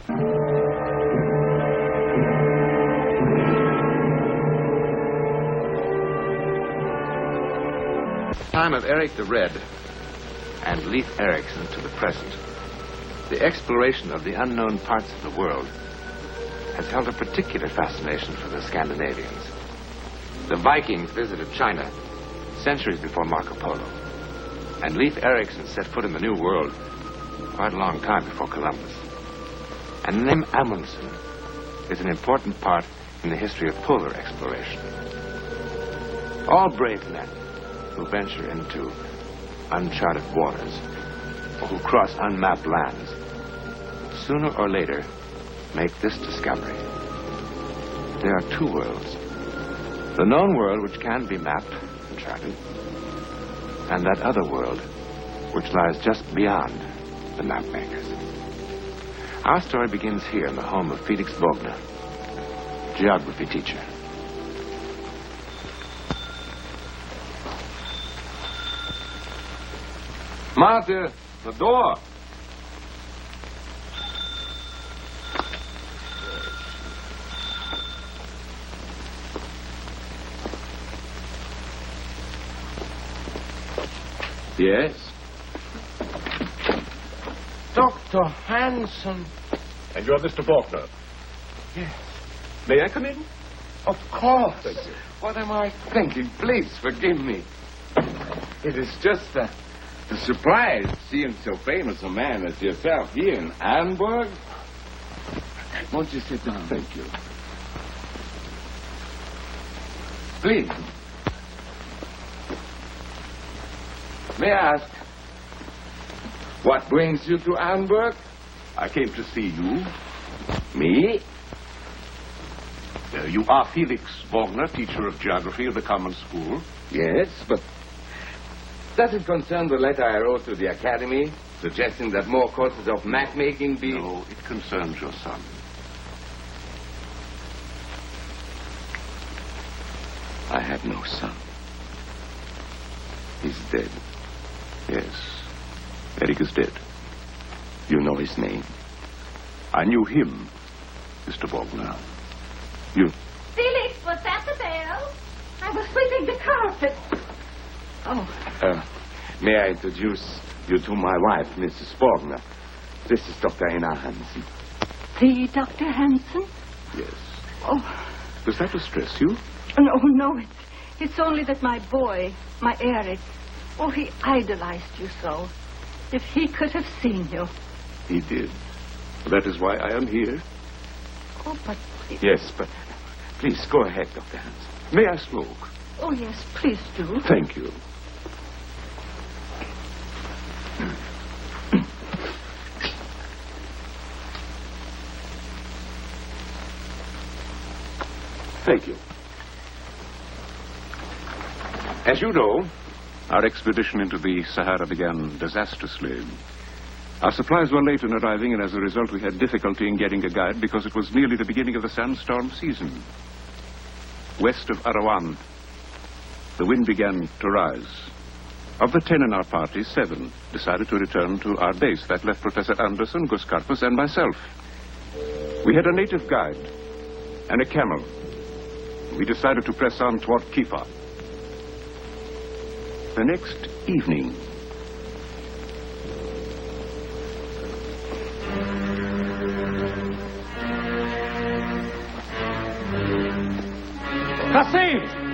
Time of Eric the Red and Leif Erikson to the present, the exploration of the unknown parts of the world has held a particular fascination for the Scandinavians. The Vikings visited China centuries before Marco Polo, and Leif Erikson set foot in the New World quite a long time before Columbus. And the name Amundsen is an important part in the history of polar exploration. All brave men who venture into uncharted waters or who cross unmapped lands sooner or later make this discovery. There are two worlds. The known world, which can be mapped and charted, and that other world, which lies just beyond the map makers. Our story begins here in the home of Felix Bogner, geography teacher. Martha, the door. Yes? Dr. Hansen. And you're Mr. Faulkner? Yes. May I come in? Of course. Thank you. What am I thinking? Please forgive me. It is just a surprise seeing so famous a man as yourself here in Hamburg. Won't you sit down? Thank you. Please. May I ask, what brings you to Hamburg? I came to see you. Me? You are Felix Wagner, teacher of geography of the common school. Yes, but does it concern the letter I wrote to the academy, suggesting that more courses of map-making be... No, it concerns your son. I have no son. He's dead. Yes, Eric is dead. You know his name. I knew him, Mr. Wagner. You... Felix, was that the bell? I was sweeping the carpet. Oh. May I introduce you to my wife, Mrs. Bogner? This is Dr. Einar Hansen. The Dr. Hansen? Yes. Oh. Does that distress you? No, it's only that my boy, my Eric, he idolized you so. If he could have seen you. He did. That is why I am here. Oh, but... Yes, but please go ahead, Dr. Hansen. May I smoke? Oh, yes, please do. Thank you. Thank you. As you know, our expedition into the Sahara began disastrously. Our supplies were late in arriving, and as a result we had difficulty in getting a guide because it was nearly the beginning of the sandstorm season. West of Arawan, the wind began to rise. Of the 10 in our party, 7 decided to return to our base. That left Professor Anderson, Gus Karpus, and myself. We had a native guide and a camel. We decided to press on toward Kifa. The next evening, Kasim!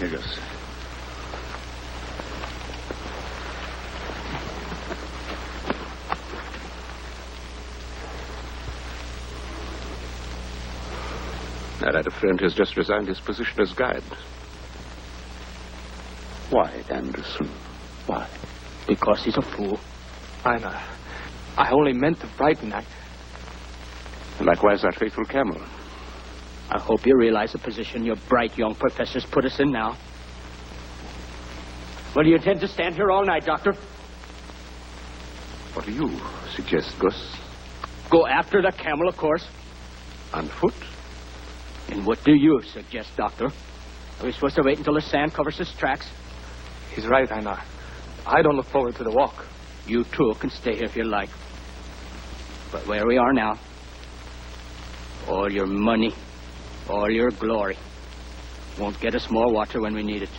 Yes. I had a friend who has just resigned his position as guide. Why, Anderson? Why? Because he's a fool. I only meant to frighten that. And likewise our faithful camel. I hope you realize the position your bright young professors put us in now. Well, do you intend to stand here all night, Doctor? What do you suggest, Gus? Go after the camel, of course. On foot? And what do you suggest, Doctor? Are we supposed to wait until the sand covers his tracks? He's right, Einar. I don't look forward to the walk. You two can stay here if you like. But where we are now, all your money, all your glory, won't get us more water when we need it.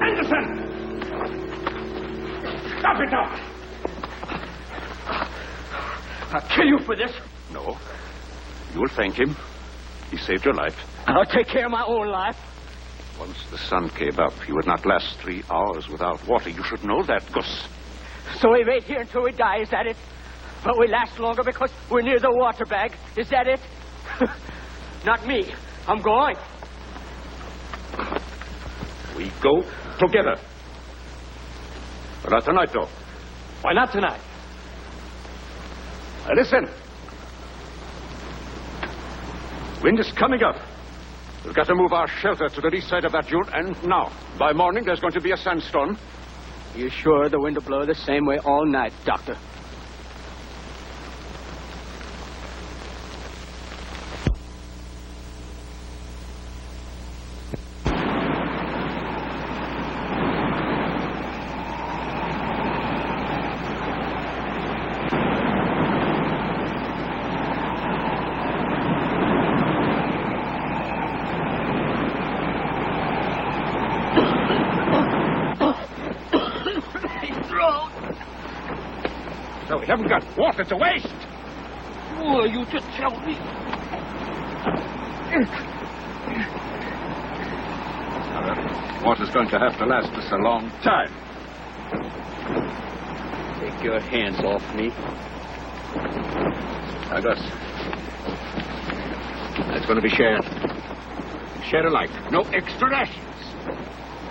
Anderson! Stop it now! I'll kill you for this. No. You will thank him. He saved your life. I'll take care of my own life. Once the sun came up, you would not last 3 hours without water. You should know that, Gus. So we wait here until we die, is that it? But we last longer because we're near the water bag. Is that it? Not me. I'm going. We go together. But not tonight, though. Why not tonight? Now listen. Wind is coming up. We've got to move our shelter to the east side of that dune, and now. By morning, there's going to be a sandstorm. You sure the wind will blow the same way all night, Doctor? No, we haven't got water to waste. Oh, you just tell me. Water's going to have to last us a long time. Take your hands off me. Now, Gus. That's going to be shared. Shared alike. No extra rations.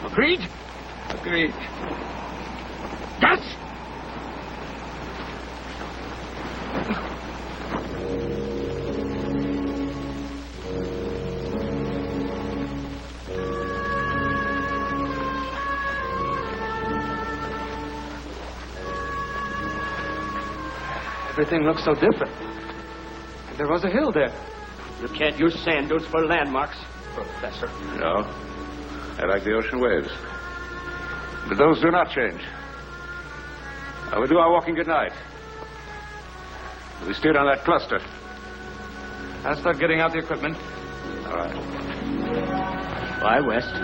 Agreed? Agreed. Gus! Everything looks so different. There was a hill there. You can't use sand dunes for landmarks, Professor. No. I like the ocean waves. But those do not change. I will do our walking at night. We steered on that cluster. I'll start getting out the equipment. All right. Why west?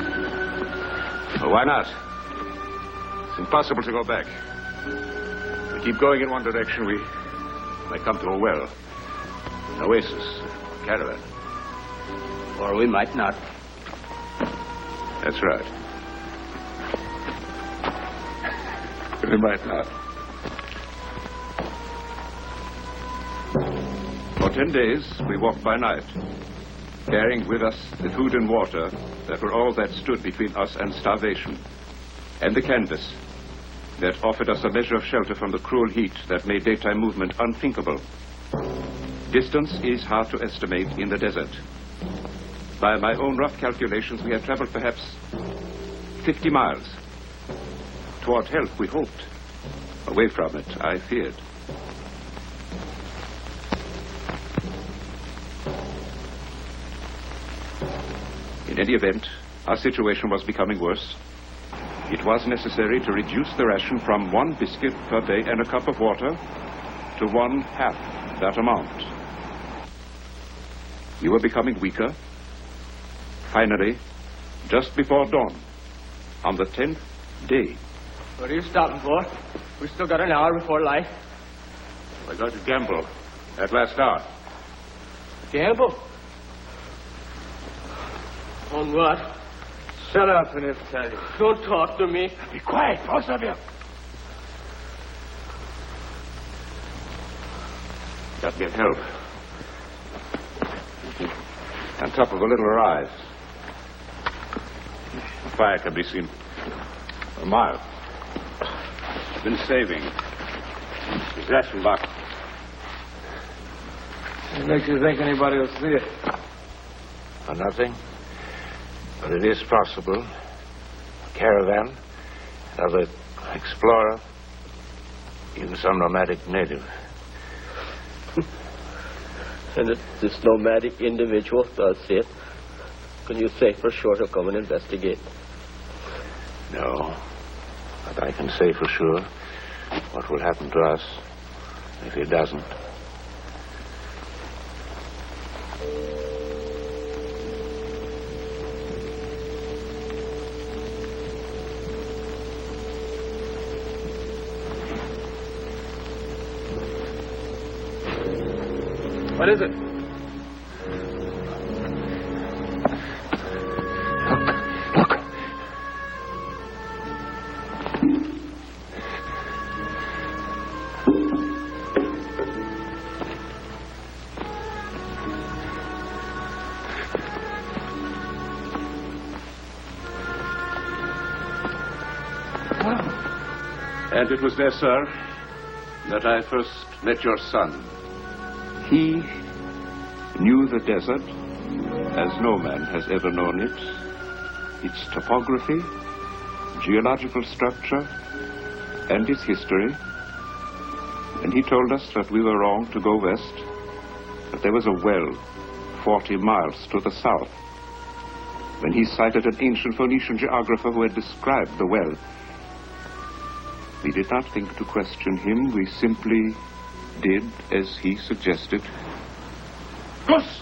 Well, why not? It's impossible to go back. If we keep going in one direction, we might come to a well, an oasis, a caravan. Or we might not. That's right. We might not. For 10 days, we walked by night, carrying with us the food and water that were all that stood between us and starvation, and the canvas that offered us a measure of shelter from the cruel heat that made daytime movement unthinkable. Distance is hard to estimate in the desert. By my own rough calculations, we had traveled perhaps 50 miles. Toward help, we hoped. Away from it, I feared. In any event, our situation was becoming worse. It was necessary to reduce the ration from 1 biscuit per day and a cup of water to 1/2 that amount. We were becoming weaker. Finally, just before dawn, on the 10th day. What are you stopping for? We still got an hour before light. We're going to gamble at last hour. Gamble? On what? Shut up and I'll tell you. Don't talk to me. Be quiet, both of you. Got me help. On top of a little rise. The fire can be seen a mile. Been saving his ration box. What makes you think anybody will see it? For nothing. But it is possible. A caravan, another explorer, even some nomadic native. And if this nomadic individual does see it, can you say for sure he'll come and investigate? No. But I can say for sure what will happen to us if he doesn't. What is it? Look. And it was there, sir, that I first met your son. He knew the desert as no man has ever known it, its topography, geological structure, and its history. And he told us that we were wrong to go west, that there was a well 40 miles to the south. When he cited an ancient Phoenician geographer who had described the well, we did not think to question him. We simply did as he suggested. Gus!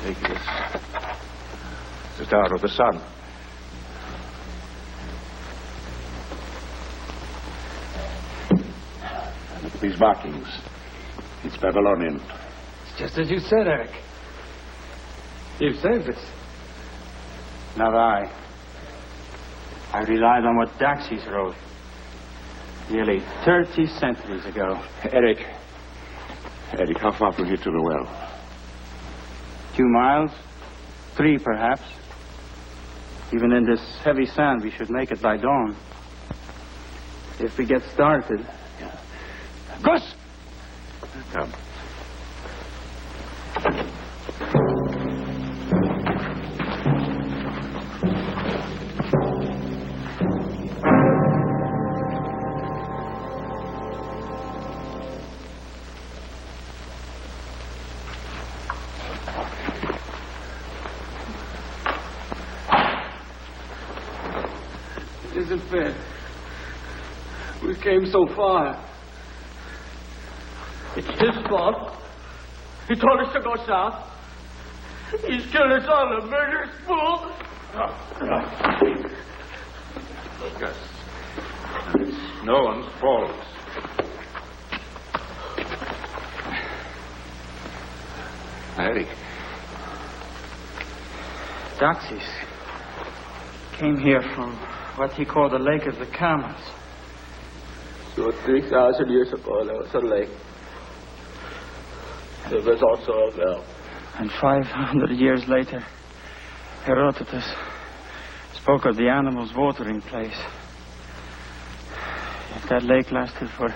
Take this. The Star of the Sun. And look at these markings. It's Babylonian. It's just as you said, Eric. You saved us. Not I. I relied on what Daxis wrote. Nearly 30 centuries ago. Eric, how far from here to the well? 2 miles. 3, perhaps. Even in this heavy sand, we should make it by dawn. If we get started. Gus! Come. It isn't fair. We came so far. It's his fault. He told us to go south. He's killed us all, a murderous fool. Gus. It's no one's fault. Eric. Daxis came here from what he called the Lake of the Camels. So 3,000 years ago, there was a lake. There was also a well. And 500 years later, Herodotus spoke of the animal's watering place. If that lake lasted for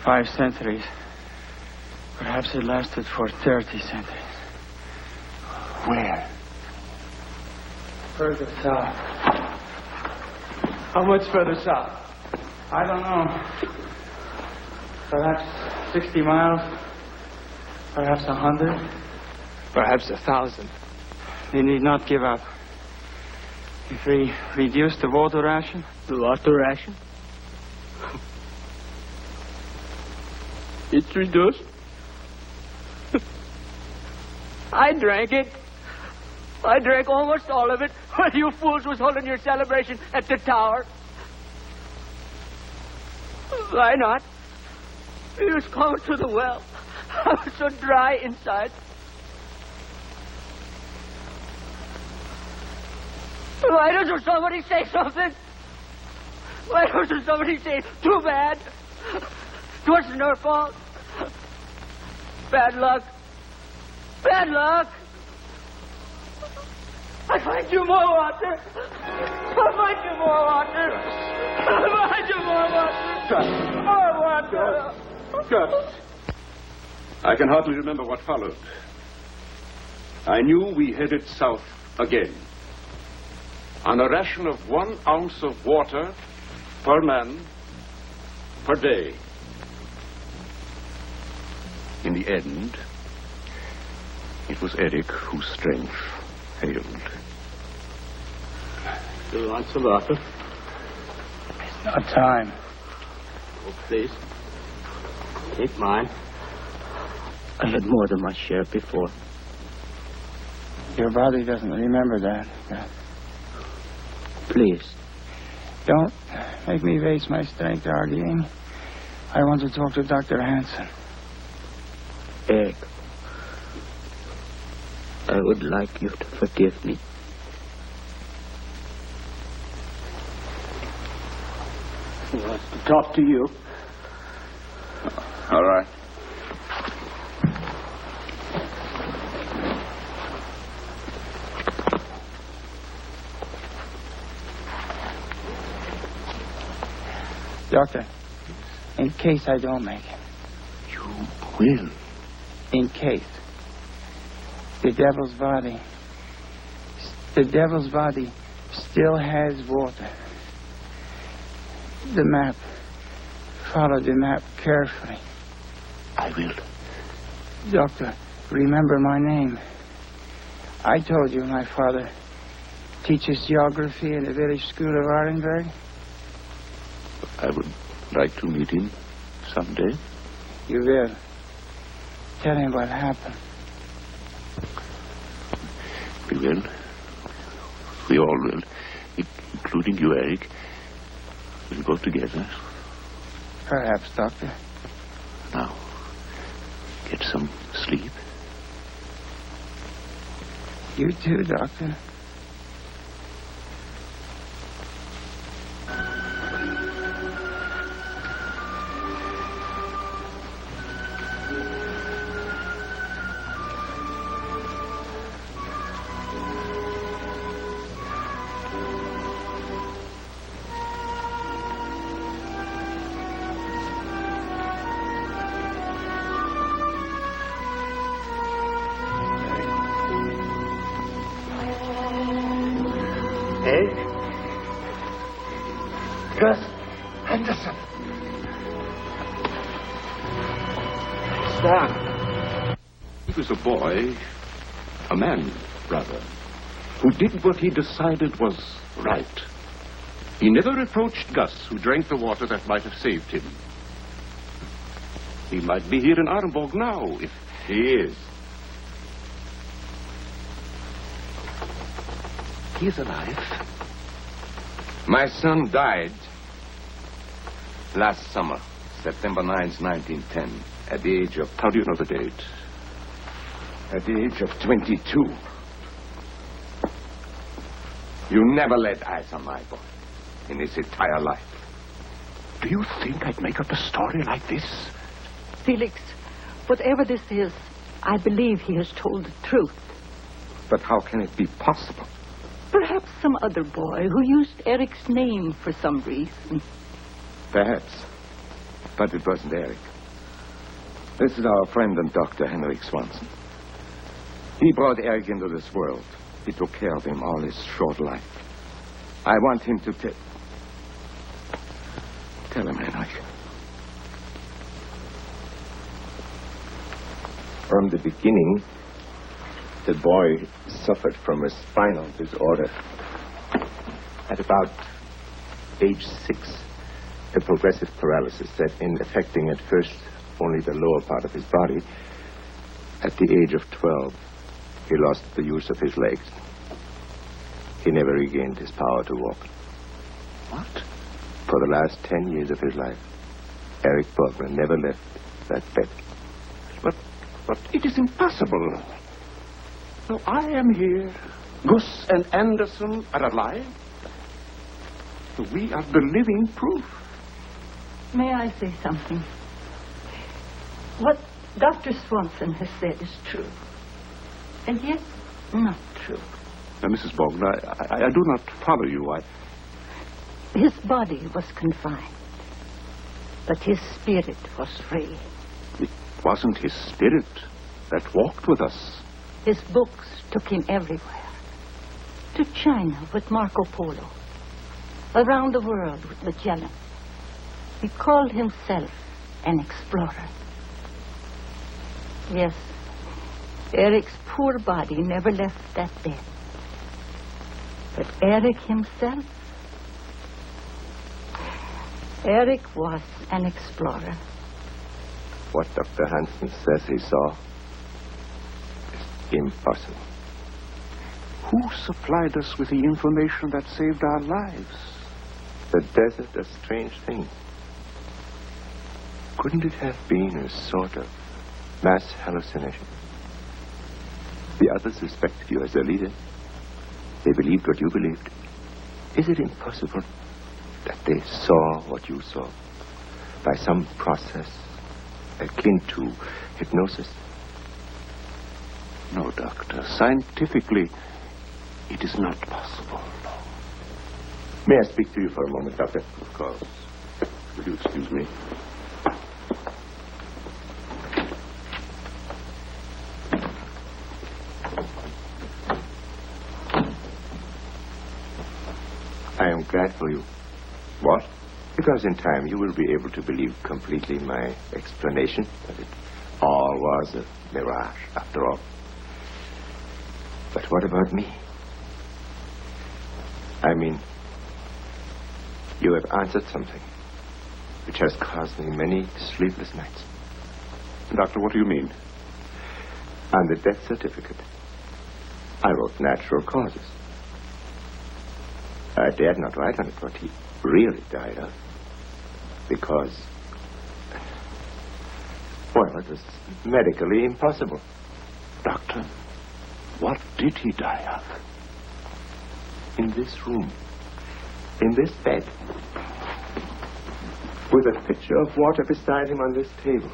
5 centuries, perhaps it lasted for 30 centuries. Where? Further south. How much further south? I don't know. Perhaps 60 miles. Perhaps 100. Perhaps 1,000. We need not give up. If we reduce the water ration. The water ration? It's reduced. I drank it. I drank almost all of it while you fools was holding your celebration at the tower. Why not? We was going to the well. I was so dry inside. Why doesn't somebody say something? Why doesn't somebody say, too bad? It wasn't her fault. Bad luck. Bad luck. I'll find you more water. I'll find you more water. I'll find you more water. More water. Gus. I can hardly remember what followed. I knew we headed south again. On a ration of 1 ounce of water per man per day. In the end, it was Eric whose strength failed. Still want some water? It's not time. Oh, please. Take mine. I had more than my share before. Your body doesn't remember that. Please. Don't make me waste my strength arguing. I want to talk to Dr. Hansen. Eric, I would like you to forgive me. He wants to talk to you. All right. Doctor, in case I don't make it. You will. In case. The devil's body still has water. The map. Follow the map carefully. I will. Doctor, remember my name. I told you my father teaches geography in the village school of Arenberg. I would like to meet him someday. You will. Tell him what happened. We will. We all will. Including you, Eric. We'll go together. Perhaps, Doctor. Now, get some sleep. You too, Doctor. Gus Henderson. Stan. He was a boy, a man, rather, who did what he decided was right. He never reproached Gus, who drank the water that might have saved him. He might be here in Arenberg now, if He is. he is alive. My son died last summer, September 9th, 1910, at the age of... How do you know the date? At the age of 22. You never laid eyes on my boy in his entire life. Do you think I'd make up a story like this? Felix, whatever this is, I believe he has told the truth. But how can it be possible? Perhaps some other boy who used Eric's name for some reason. Perhaps. But it wasn't Eric. This is our friend and Dr. Henrik Swanson. He brought Eric into this world. He took care of him all his short life. I want him to Tell him, Henrik. From the beginning, the boy suffered from a spinal disorder. At about age 6, a progressive paralysis set in, affecting at first only the lower part of his body. At the age of 12, he lost the use of his legs. He never regained his power to walk. What? For the last 10 years of his life, Eric Bergman never left that bed. But it is impossible. No, I am here. Gus and Anderson are alive? We are the living proof. May I say something? What Dr. Swanson has said is true, and yet not true. Now, Mrs. Bogdan, I do not follow you. His body was confined, but his spirit was free. It wasn't his spirit that walked with us. His books took him everywhere. To China with Marco Polo. Around the world with Magellan. He called himself an explorer. Yes, Eric's poor body never left that bed. But Eric himself, Eric was an explorer. What Dr. Hansen says he saw is impossible. Who supplied us with the information that saved our lives? The desert does strange things. Couldn't it have been a sort of mass hallucination? The others respected you as their leader. They believed what you believed. Is it impossible that they saw what you saw by some process akin to hypnosis? No, Doctor. Scientifically, it is not possible. May I speak to you for a moment, Doctor? Of course. Will you excuse me? I am glad for you. What? Because in time you will be able to believe completely my explanation that it all was a mirage, after all. But what about me? I mean, you have answered something which has caused me many sleepless nights. Doctor, what do you mean? On the death certificate, I wrote natural causes. I dared not write on it what he really died of, because, well, it was medically impossible. Doctor, what did he die of? In this room, in this bed, with a pitcher of water beside him on this table,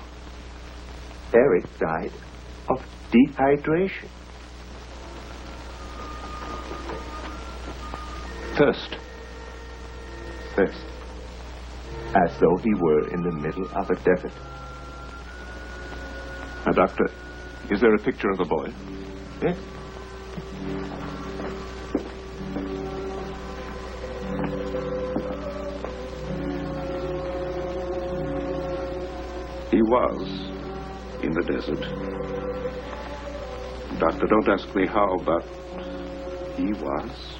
Eric died of dehydration. Thirst. Thirst. As though he were in the middle of a desert. Now, Doctor, is there a picture of the boy? Yes. He was in the desert. Doctor, don't ask me how, but he was.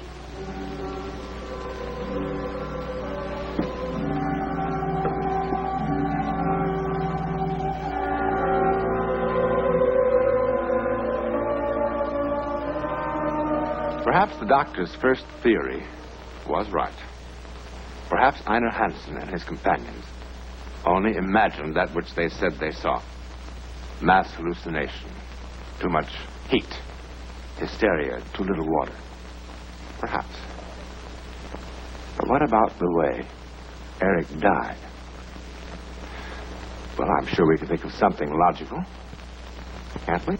Perhaps the doctor's first theory was right. Perhaps Einar Hansen and his companions only imagined that which they said they saw. Mass hallucination, too much heat, hysteria, too little water. Perhaps. But what about the way Eric died? Well, I'm sure we can think of something logical, can't we?